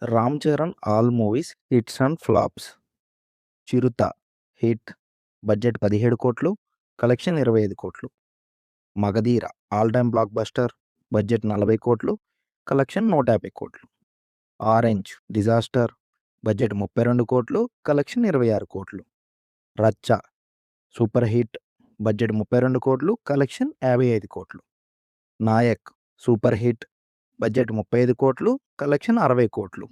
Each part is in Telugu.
Ram Charan all movies hits and flops. Chirutha hit, budget 17 కోట్లు, కలెక్షన్ 25 కోట్లు. Magadheera all time block buster, budget 40 కోట్లు, కలెక్షన్ 150 కోట్లు. ఆరెంజ్ డిజాస్టర్, బడ్జెట్ 32 కోట్లు, కలెక్షన్ 26 కోట్లు. రచ్చ సూపర్ హిట్, బడ్జెట్ 32 కోట్లు, కలెక్షన్ 55 కోట్లు. నాయక్ సూపర్ హిట్, బడ్జెట్ 35 కోట్లు, కలెక్షన్ 60 కోట్లు.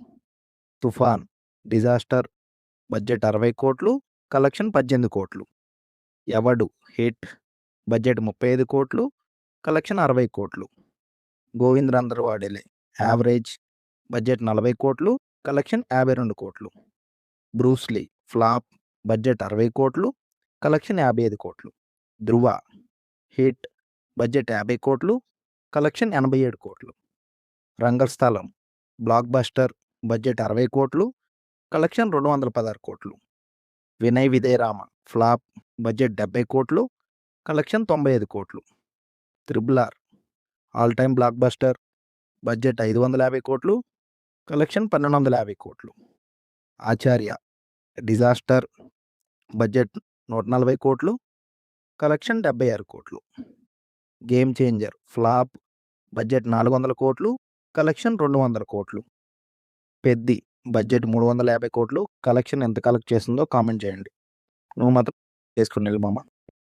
తుఫాన్ డిజాస్టర్, బడ్జెట్ 60 కోట్లు, కలెక్షన్ 18 కోట్లు. ఎవడు హిట్, బడ్జెట్ 35 కోట్లు, కలెక్షన్ 60 కోట్లు. గోవింద్రందరూ వాడేలే యావరేజ్, బడ్జెట్ 40 కోట్లు, కలెక్షన్ 52 కోట్లు. బ్రూస్లీ ఫ్లాప్, బడ్జెట్ 60 కోట్లు, కలెక్షన్ 55 కోట్లు. ధృవ హిట్, బడ్జెట్ 50 కోట్లు, కలెక్షన్ 87 కోట్లు. రంగస్థలం బ్లాక్ బస్టర్, బడ్జెట్ 60 కోట్లు, కలెక్షన్ 216 కోట్లు. వినయ్ విజయ్ రామ ఫ్లాప్, బడ్జెట్ 70 కోట్లు, కలెక్షన్ 95 కోట్లు. Triple R all time block buster, budget 550 కోట్లు, కలెక్షన్ 1250 కోట్లు. ఆచార్య డిజాస్టర్, బడ్జెట్ 140 కోట్లు, కలెక్షన్ 76 కోట్లు. గేమ్ చేంజర్ ఫ్లాప్, బడ్జెట్ 400 కోట్లు, కలెక్షన్ 200 కోట్లు. పెద్ది బడ్జెట్ 350 కోట్లు, కలెక్షన్ ఎంత కలెక్ట్ చేసిందో కామెంట్ చేయండి. నువ్వు మాత్రం చేసుకుని వెళ్ళు మామ.